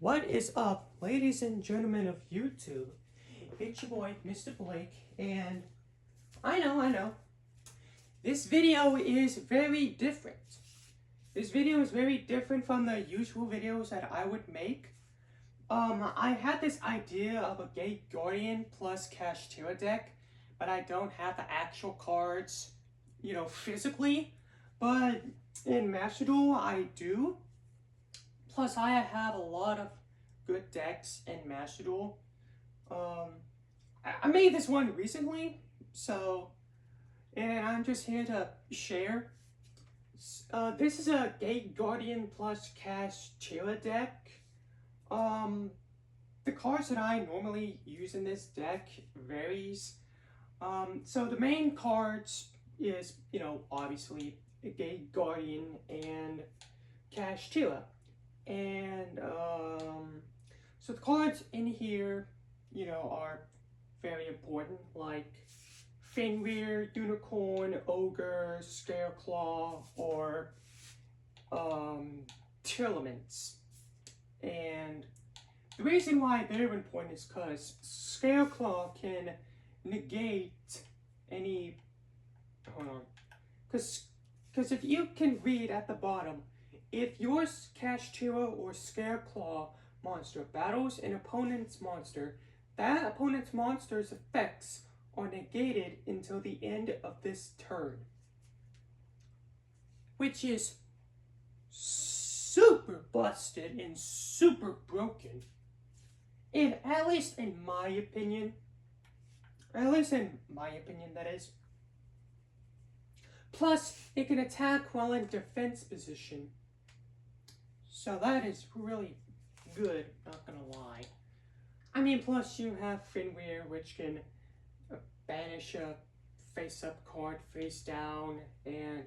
What is up, ladies and gentlemen of YouTube? It's your boy, Mr. Blake, and I know, this video is very different. This video is very different from the usual videos that I would make. I had this idea of a Gate Guardian plus Kashtira deck, but I don't have the actual cards, physically. But in Master Duel, I do. Plus, I have a lot of good decks in Master Duel. I made this one recently, and I'm just here to share. This is a Gate Guardian plus Kashtira deck. The cards that I normally use in this deck varies. So the main cards is, obviously Gate Guardian and Kashtira. And so the cards in here, are very important, like Fenrir, Unicorn, Ogre, Scareclaw, or Telements. And the reason why they're important is because Scareclaw can negate any, because if you can read at the bottom, if your Kashtira or Scareclaw monster battles an opponent's monster, that opponent's monster's effects are negated until the end of this turn. Which is super busted and super broken. And at least in my opinion, that is. Plus, it can attack while in defense position. So that is really good, not gonna lie. I mean, plus you have Fenrir, which can banish a face-up card face down, and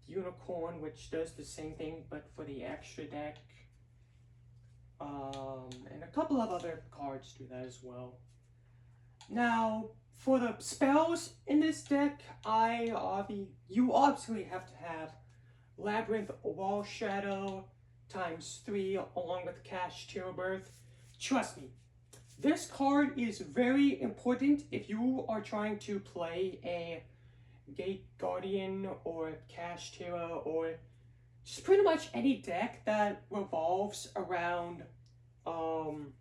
Unicorn, which does the same thing, but for the extra deck. And a couple of other cards do that as well. Now, for the spells in this deck, you obviously have to have Labyrinth Wall Shadow ×3 along with Kashtira Birth. Trust me, this card is very important if you are trying to play a Gate Guardian or Kashtira or just pretty much any deck that revolves around level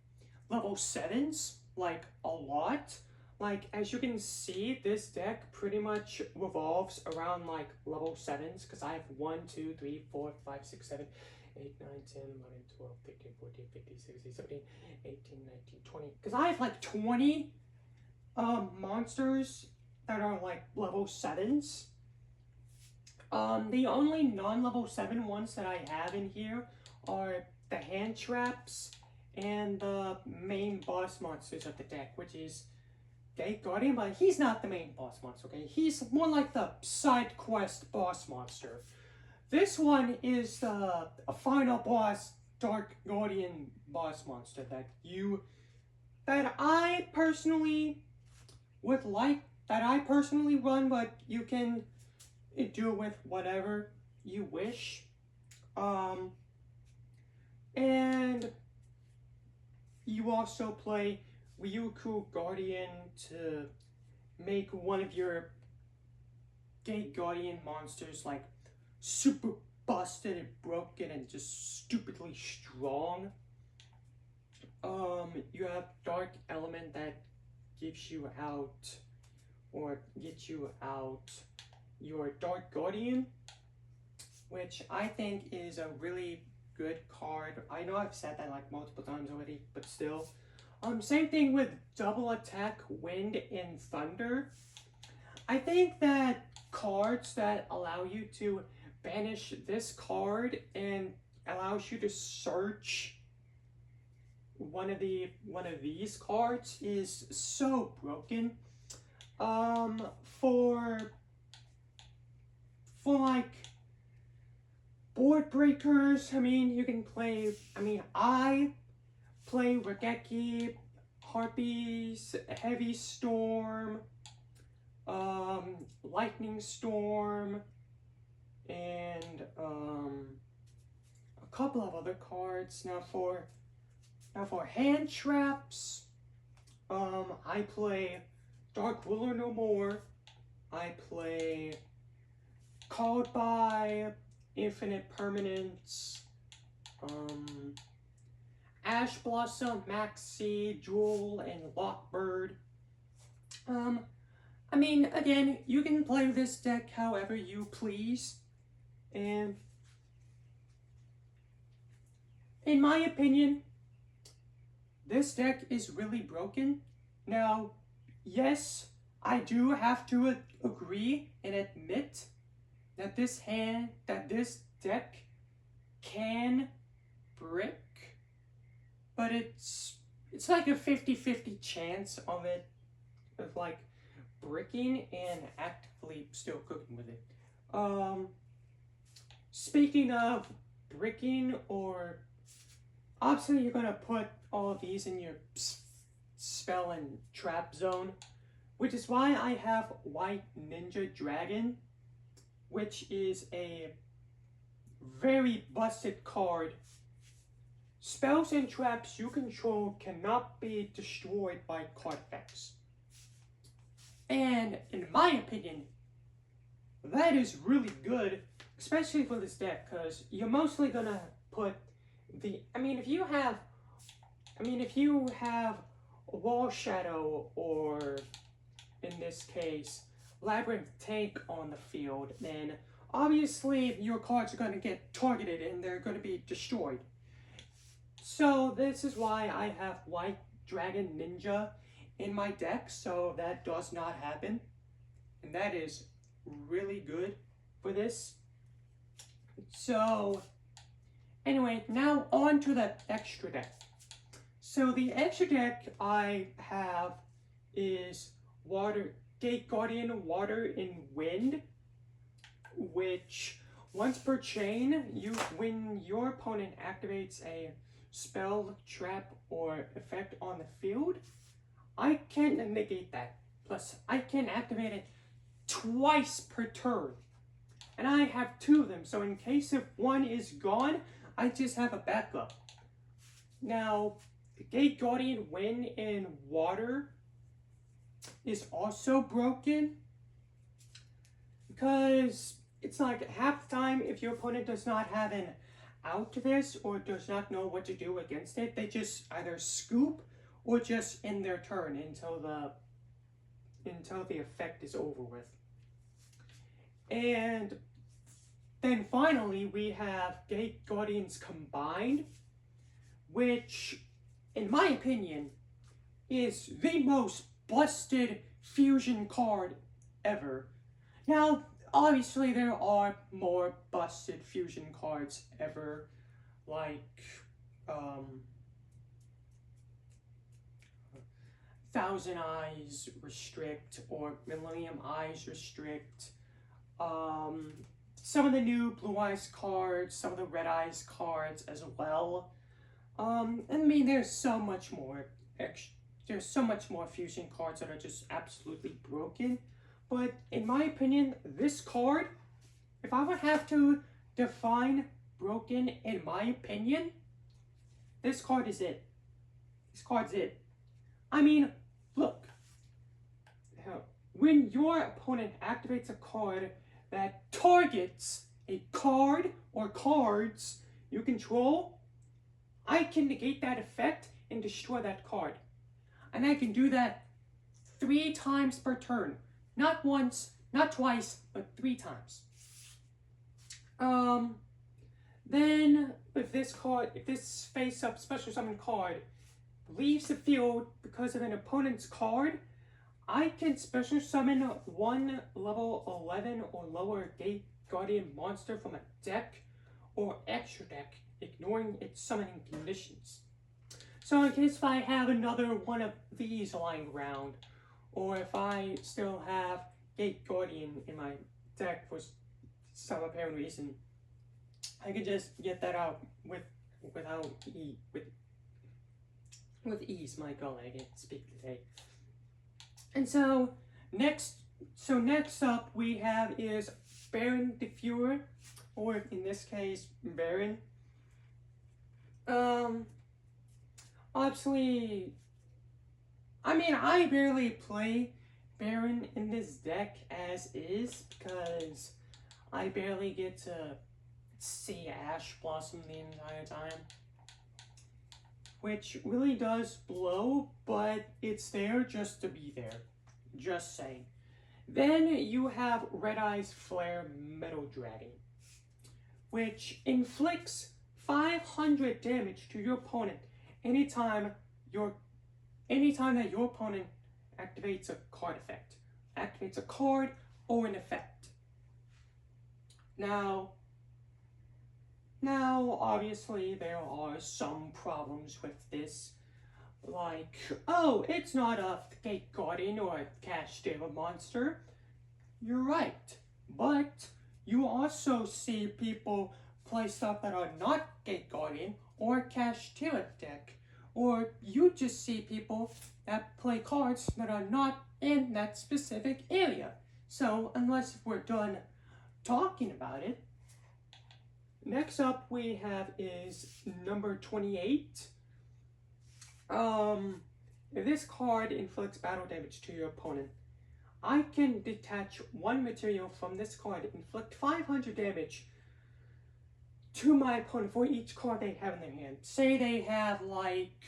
7s, like a lot. Like, as you can see, this deck pretty much revolves around, like, level 7s, because I have 1, 2, 3, 4, 5, 6, 7, 8, 9, 10, 11, 12, 13, 14, 15, 16, 17, 18, 19, 20. Because I have, like, 20 monsters that are, like, level 7s. The only non-level 7 ones that I have in here are the hand traps and the main boss monsters of the deck, which is Gate Guardian, but he's not the main boss monster, okay? He's more like the side quest boss monster. This one is a final boss Dark Guardian boss monster that I personally would like, that I personally run, but you can do with whatever you wish. And you also play Ryuku Guardian to make one of your Gate Guardian monsters like super busted and broken and just stupidly strong. You have Dark Element that gives you out or gets you out your Dark Guardian, which I think is a really good card. I know I've said that like multiple times already, but still. Same thing with Double Attack, Wind, and Thunder. I think that cards that allow you to banish this card and allows you to search one of these cards is so broken. For like board breakers, you can play, I play Regeki, Harpies, Heavy Storm, Lightning Storm, and a couple of other cards. Now for hand traps, I play Dark Ruler No More. I play Called By, Infinite Permanence, Ash Blossom, Maxi, Duel, and Lockbird. I mean, again, you can play this deck however you please, and in my opinion, this deck is really broken. Now, yes, I do have to agree and admit that this deck can brick, but it's like a 50-50 chance of it, of like bricking and actively still cooking with it. Speaking of bricking, or obviously you're gonna put all of these in your spell and trap zone, which is why I have White Ninja Dragon, which is a very busted card. Spells and traps you control cannot be destroyed by card effects. And in my opinion, that is really good, especially for this deck, because you're mostly gonna put the, if you have Wall Shadow, or in this case, Labyrinth Tank on the field, then obviously your cards are going to get targeted and they're going to be destroyed. So this is why I have White Dragon Ninja in my deck, so that does not happen. And that is really good for this. So anyway, now on to the extra deck. So the extra deck I have is Gate Guardian, Water and Wind, which once per chain, when your opponent activates a spell, trap, or effect on the field, I can negate that. Plus, I can activate it twice per turn. And I have 2 of them, so in case if one is gone, I just have a backup. Now, Gate Guardian, Wind, and Water is also broken, because it's like half the time if your opponent does not have an out to this or does not know what to do against it, they just either scoop or just end their turn until the effect is over with. And then finally we have Gate Guardians Combined, which in my opinion is the most busted fusion card ever. Now, obviously there are more busted fusion cards ever, like Thousand Eyes Restrict or Millennium Eyes Restrict, some of the new Blue Eyes cards, some of the Red Eyes cards as well. There's so much more fusion cards that are just absolutely broken. But in my opinion, this card, if I would have to define broken in my opinion, this card is it. This card's it. Look. When your opponent activates a card that targets a card or cards you control, I can negate that effect and destroy that card. And I can do that 3 times per turn. Not once, not twice, but 3 times. Then, if this face-up special summon card leaves the field because of an opponent's card, I can special summon 1 level 11 or lower Gate Guardian monster from a deck or extra deck, ignoring its summoning conditions. So in case if I have another one of these lying around, or if I still have Gate Guardian in my deck for some apparent reason, I can just get that out with ease. My God, I can't speak today. And so next up we have is Baron the Fuhrer, or in this case Baron. Obviously, I mean, I barely play Baron in this deck as is because I barely get to see Ash Blossom the entire time, which really does blow, but it's there just to be there. Just saying. Then you have Red Eye's Flare Metal Dragon, which inflicts 500 damage to your opponent anytime that your opponent activates a card effect, activates a card or an effect. Now, obviously, there are some problems with this, like, oh, it's not a Gate Guardian or a kashtira monster. You're right, but you also see people play stuff that are not Gate Guardian or kashtira deck, or you just see people that play cards that are not in that specific area. So, unless we're done talking about it, next up we have is number 28. If this card inflicts battle damage to your opponent, I can detach one material from this card, inflict 500 damage to my opponent for each card they have in their hand. Say they have like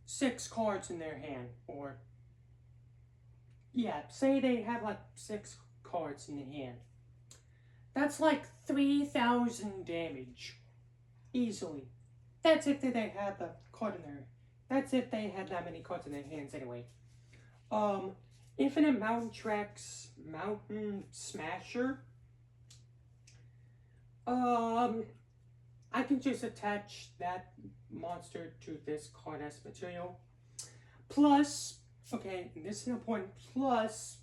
6 cards in their hand, or yeah, say they have like 6 cards in their hand. That's like 3,000 damage, easily. That's if they have the card in their. That's if they had that many cards in their hands anyway. Infinite Mountain Tracks, Mountain Smasher. I can just attach that monster to this card as material. Plus, okay, this is important. Plus,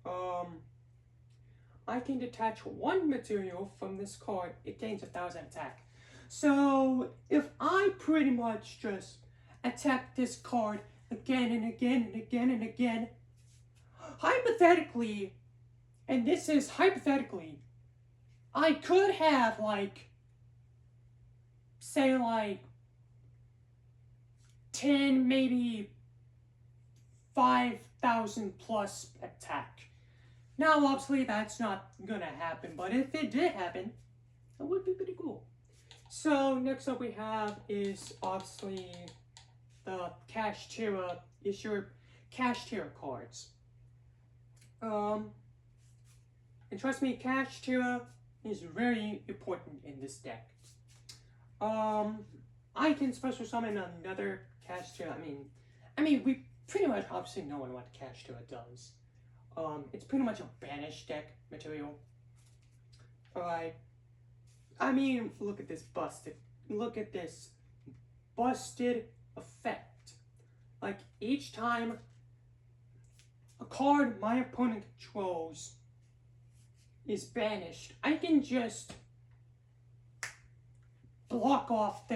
I can detach one material from this card. It gains 1,000 attack. So, if I pretty much just attack this card again and again and again and again, hypothetically, and this is hypothetically, I could have like, say like 10, maybe 5,000 plus attack. Now, obviously, that's not gonna happen, but if it did happen, that would be pretty cool. So, next up we have is obviously the kashtira, is your kashtira cards. And trust me, kashtira is very important in this deck. I can special summon another kashtira. I mean, we pretty much obviously know what kashtira does. It's pretty much a banished deck material. Alright. I mean, look at this busted. Look at this busted effect. Like, each time a card my opponent controls is banished, I can just block off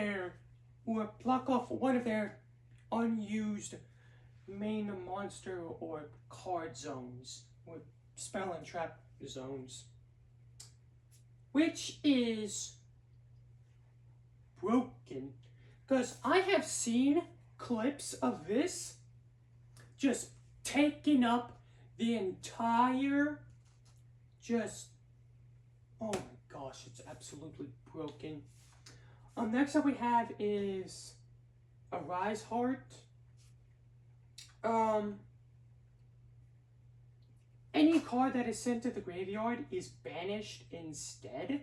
one of their unused main monster or card zones, or spell and trap zones, which is broken, because I have seen clips of this just taking up the entire, oh my gosh, it's absolutely broken. Next up we have is a Rise Heart. Any card that is sent to the graveyard is banished instead.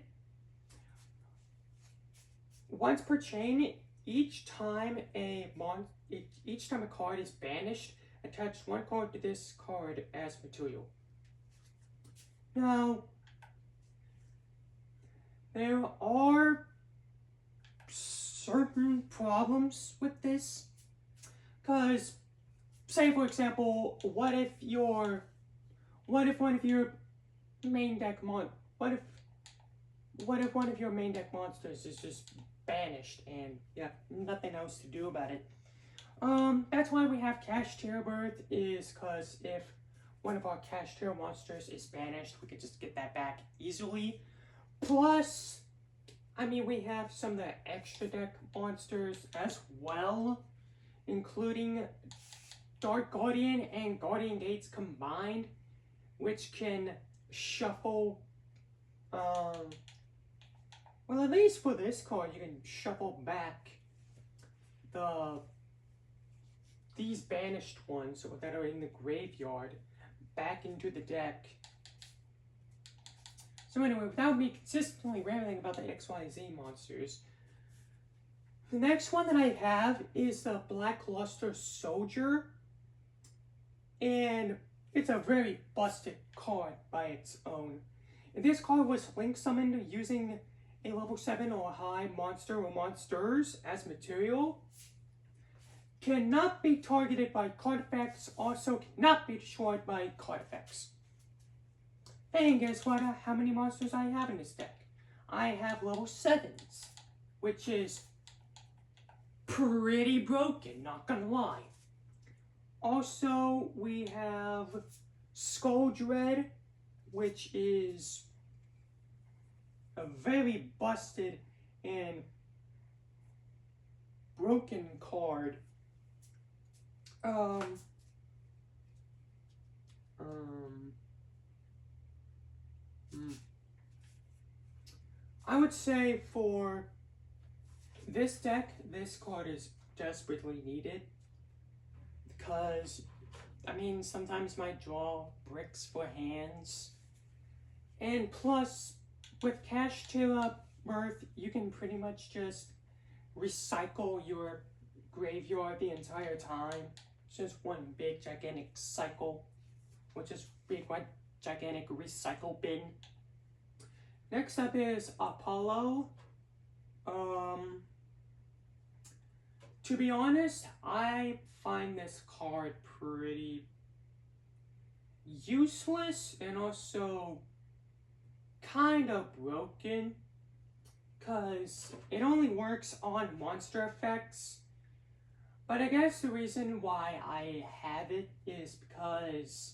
Once per chain, each time a card is banished, attach one card to this card as material. Now, there are certain problems with this, because, say for example, what if one of your main deck monsters is just banished and you have nothing else to do about it? That's why we have kashtira Birth, is because if one of our kashtira monsters is banished, we could just get that back easily. Plus, I mean, we have some of the extra deck monsters as well, including Dark Guardian and Guardian Gates combined, which can shuffle, well, at least for this card, you can shuffle back these banished ones that are in the graveyard back into the deck. So anyway, without me consistently rambling about the XYZ monsters, the next one that I have is the Blackluster Soldier. And it's a very busted card by its own. And this card was link summoned using a level 7 or high monster or monsters as material. Cannot be targeted by card effects, also cannot be destroyed by card effects. And guess what? How many monsters I have in this deck? I have level 7s, which is pretty broken, not gonna lie. Also, we have Skull Dread, which is a very busted and broken card. I would say for this deck, this card is desperately needed. Because, I mean, sometimes might draw bricks for hands. And plus, with kashtira Birth, you can pretty much just recycle your graveyard the entire time. It's just one big gigantic cycle, which is big one gigantic recycle bin. Next up is Apollo. To be honest, I find this card pretty useless and also kind of broken because it only works on monster effects. But I guess the reason why I have it is because,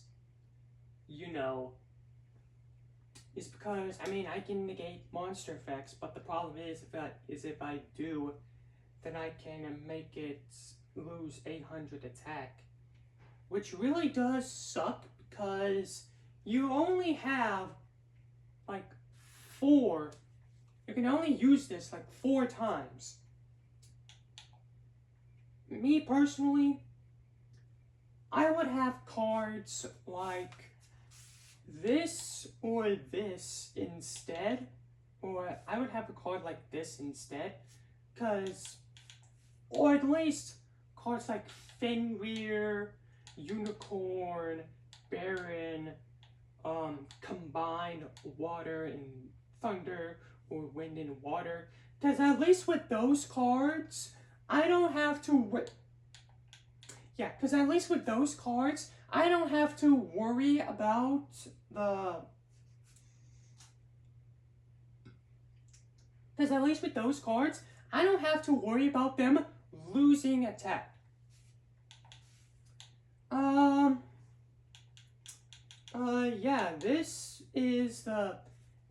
you know, I mean, I can negate monster effects, but the problem is if I do, then I can make it lose 800 attack, which really does suck because you only have like 4. You can only use this like 4 times. Me personally, I would have cards like this or this instead, or I would have a card like this instead, or at least cards like Fenrir, Unicorn, Baron, combined Water and Thunder, or Wind and Water, because at least with those cards, I don't have to worry about them losing attack. Yeah, this is the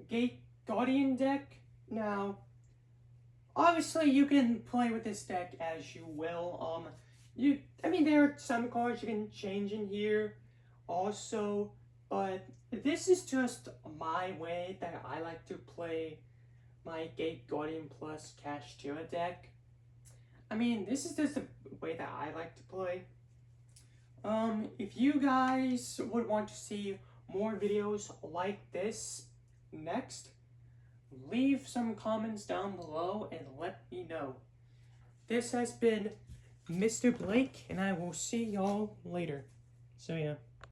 Gate Guardian deck. Now, obviously you can play with this deck as you will. I mean, there are some cards you can change in here also, but this is just my way that I like to play my Gate Guardian plus kashtira deck. I mean, this is just the way that I like to play. If you guys would want to see more videos like this next, leave some comments down below and let me know. This has been Mr. Blake, and I will see y'all later. So yeah.